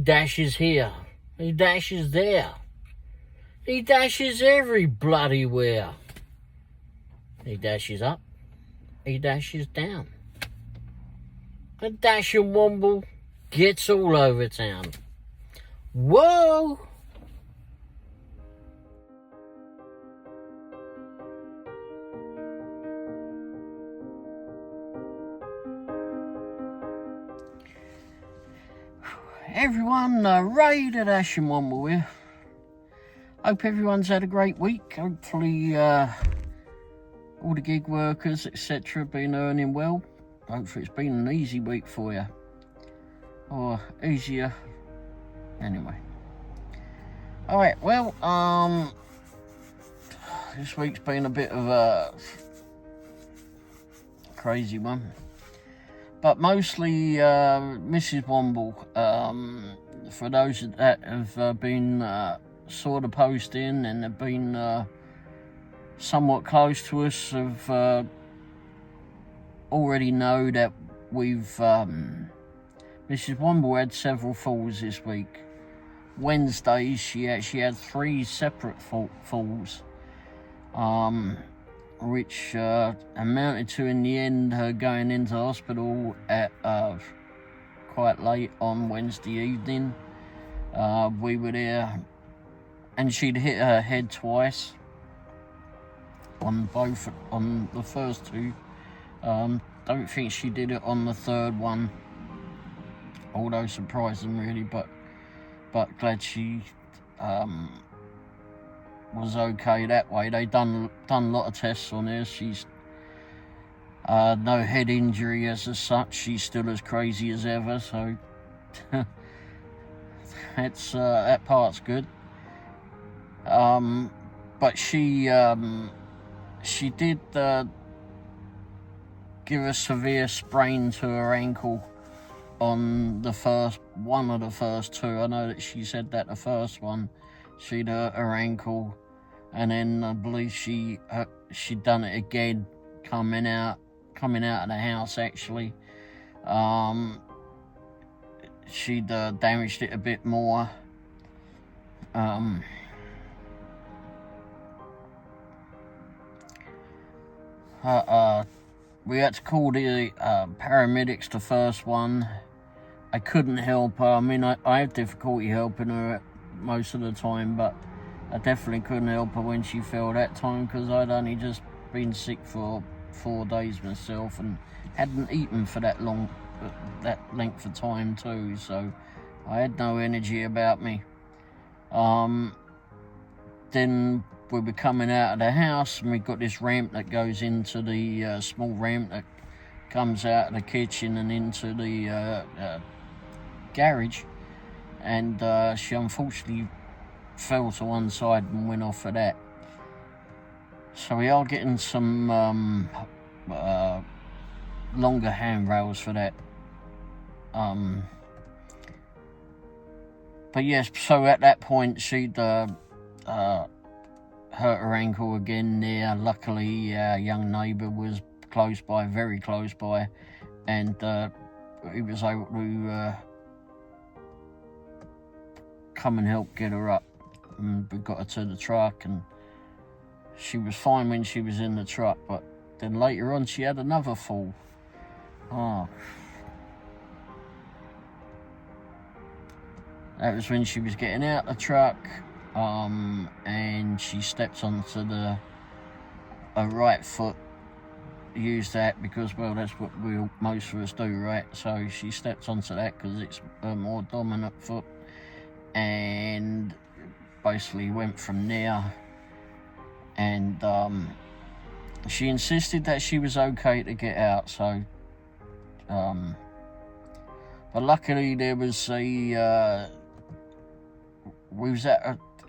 dashes here, he dashes there, he dashes every bloody where. He dashes up, he dashes down. A dashing Womble gets all over town. Whoa! Everyone, Ray the Dashing Womble here. Hope everyone's had a great week. Hopefully all the gig workers, etc. have been earning well. Hopefully it's been an easy week for you. Or easier. Anyway. Alright, well, this week's been a bit of a crazy one. But mostly Mrs Womble, for those that have been saw the posting and have been somewhat close to us, have already know that we've Mrs Womble had several falls this week. Wednesdays she actually had 3 separate falls, which amounted to, in the end, her going into hospital at quite late on Wednesday evening. We were there, and she'd hit her head twice on the first 2. Don't think she did it on the 3rd one, although surprising really, but glad she was okay that way. They done a lot of tests on her. She's no head injury as such. She's still as crazy as ever, so that's that part's good. But she did give a severe sprain to her ankle on one of the first 2. I know that she said that the first one she'd hurt her ankle, and then I believe she'd done it again coming out of the house. Actually, she'd damaged it a bit more. We had to call the paramedics the first one. I couldn't help her. I mean, I have difficulty helping her most of the time, but I definitely couldn't help her when she fell that time, because I'd only just been sick for 4 days myself and hadn't eaten for that length of time too, so I had no energy about me. Then we were coming out of the house, and we got this ramp that goes into the small ramp that comes out of the kitchen and into the garage, and she unfortunately fell to one side and went off of that. So we are getting some longer handrails for that. But yes, so at that point she'd hurt her ankle again there. Luckily our young neighbour was close by, very close by, and he was able to come and help get her up, and we got her to the truck, and she was fine when she was in the truck. But then later on she had another fall. That was when she was getting out the truck, and she stepped onto her right foot. Use that because, well, that's what most of us do, right? So she stepped onto that because it's a more dominant foot, and basically went from there. And she insisted that she was okay to get out, so but luckily there was we was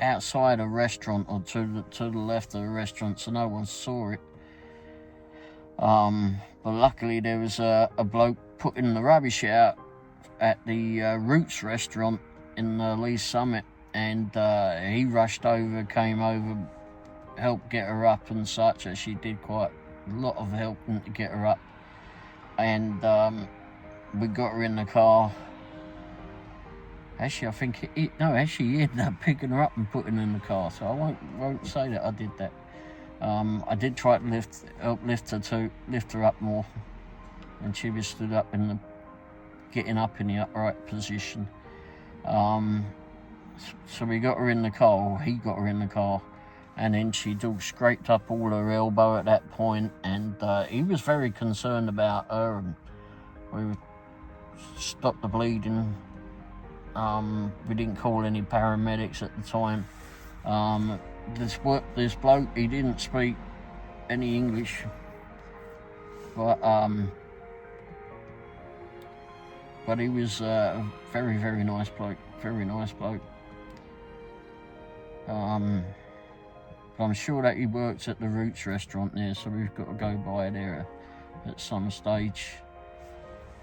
outside a restaurant, or to the left of the restaurant, so no one saw it. But luckily there was a bloke putting the rubbish out at the Roots restaurant in Lee Summit, and he rushed over, came over, helped get her up and such. As she did quite a lot of helping to get her up, and we got her in the car, Actually, I think actually he ended up picking her up and putting her in the car, so I won't say that I did that. I did try to lift her up more, and she was stood up getting up in the upright position. So we got her in the car, or he got her in the car, and then she'd all scraped up all her elbow at that point, and he was very concerned about her, and we stopped the bleeding. We didn't call any paramedics at the time. This bloke, he didn't speak any English, but he was a very, very nice bloke. Very nice bloke. But I'm sure that he works at the Roots restaurant there, so we've got to go by there at some stage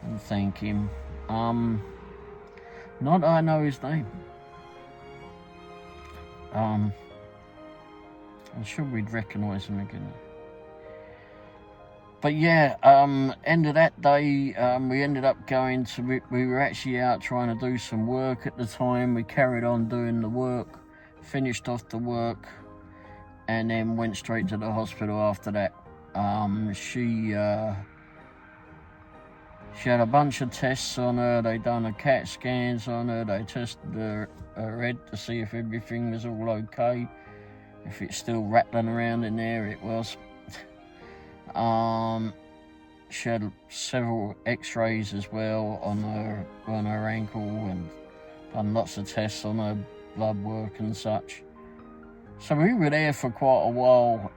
and thank him. Not that I know his name. I'm sure we'd recognise him again. But yeah, end of that day, we ended up going to, we were actually out trying to do some work at the time. We carried on doing the work, finished off the work, and then went straight to the hospital after that. She had a bunch of tests on her. They done a CAT scans on her. They tested her head to see if everything was all okay. If it's still rattling around in there, it was. She had several x-rays as well on her ankle, and done lots of tests on her blood work and such. So we were there for quite a while.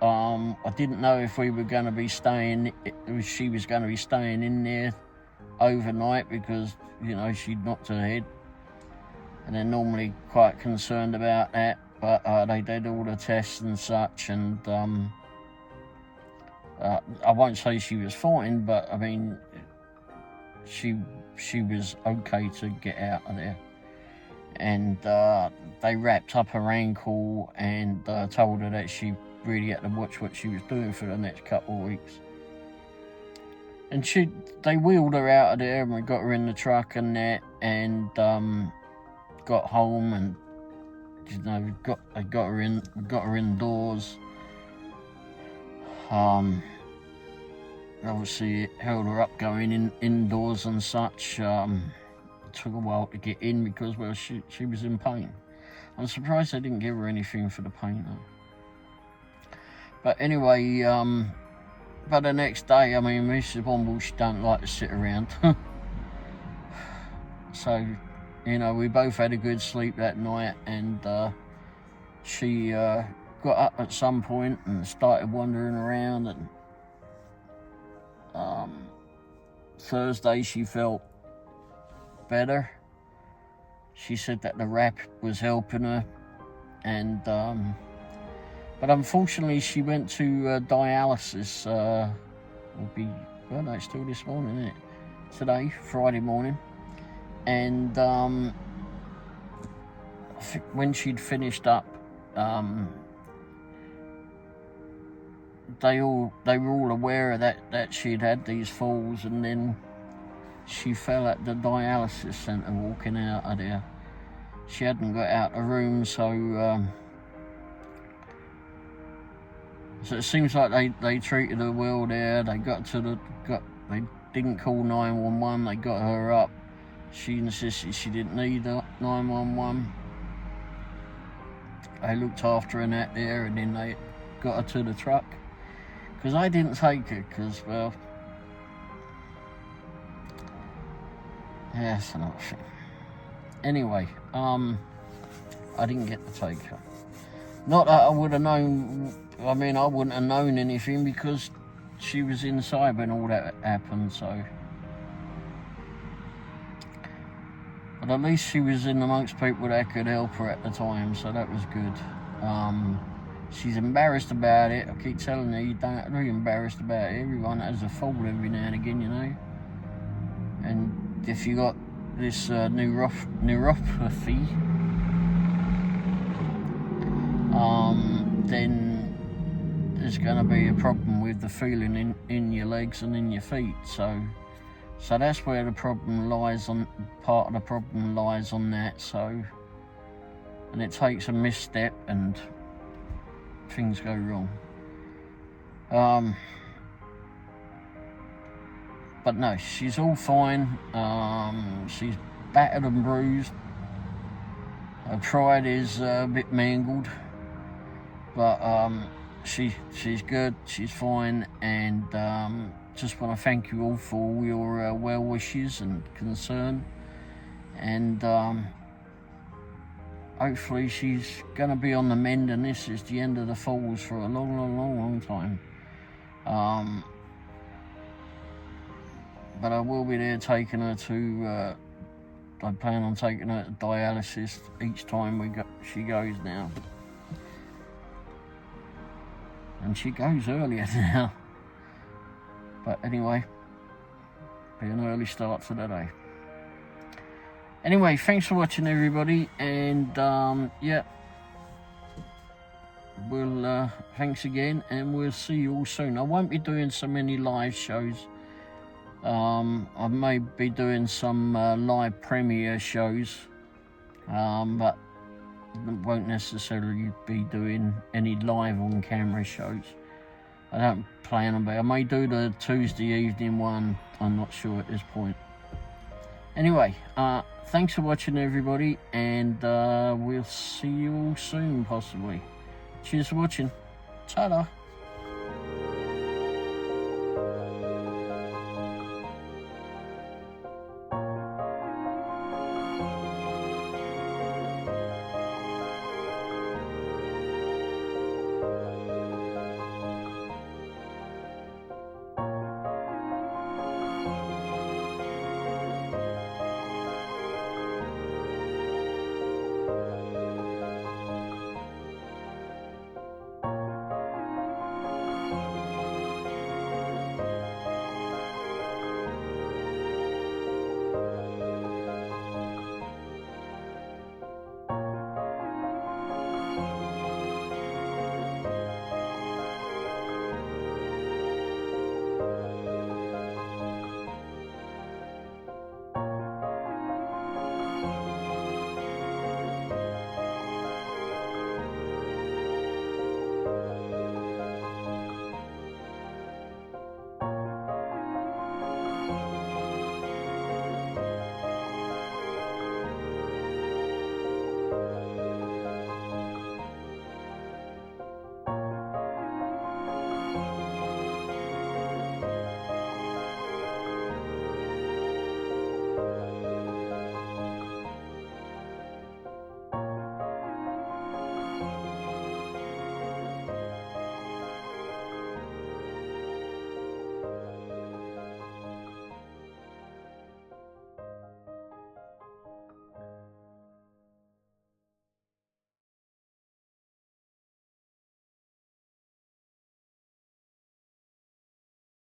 I didn't know if we were going to be she was going to be staying in there overnight, because, you know, she'd knocked her head, and they're normally quite concerned about that. But they did all the tests and such, and I won't say she was fine, but I mean, she was okay to get out of there. And they wrapped up her ankle and told her that she really had to watch what she was doing for the next couple of weeks. And they wheeled her out of there, and we got her in the truck and that, and got home, and, you know, we got her indoors. Obviously it held her up going indoors and such. It took a while to get in because, well, she was in pain. I'm surprised they didn't give her anything for the pain though. But anyway, but the next day, I mean, Mrs Womble, she don't like to sit around. So, you know, we both had a good sleep that night, and she got up at some point and started wandering around, and Thursday she felt better. She said that the wrap was helping her, and but unfortunately she went to dialysis. It's still this morning, isn't it? Today, Friday morning, and I think when she'd finished up, they were all aware of that she'd had these falls, and then she fell at the dialysis centre walking out of there. She hadn't got out of the room, so it seems like they treated her well there. They they didn't call 911. They got her up. She insisted she didn't need 911. They looked after her in that there, and then they got her to the truck. Because I didn't take her, because, well, yeah, that's another thing. Anyway, I didn't get to take her. Not that I would have known, I mean, I wouldn't have known anything because she was inside when all that happened, so. But at least she was in amongst people that could help her at the time, so that was good. She's embarrassed about it. I keep telling her, you don't have to be embarrassed about it. Everyone has a fault every now and again, you know. And if you got this neuropathy, then there's going to be a problem with the feeling in your legs and in your feet. So So that's where the problem lies on, part of the problem lies on that. So, and it takes a misstep and things go wrong. But no, she's all fine. She's battered and bruised. Her pride is a bit mangled, but she's good, she's fine, and just want to thank you all for all your well wishes and concern, and hopefully she's going to be on the mend, and this is the end of the falls for a long time. But I will be there taking her to, I plan on taking her to dialysis each time she goes now. And she goes earlier now. But anyway, be an early start to the day. Anyway, thanks for watching everybody, and yeah, we'll thanks again, and we'll see you all soon. I won't be doing so many live shows. I may be doing some live premiere shows, but won't necessarily be doing any live on camera shows. I don't plan on it. I may do the Tuesday evening one, I'm not sure at this point. Anyway, thanks for watching everybody, and we'll see you all soon possibly. Cheers for watching. Ta-da.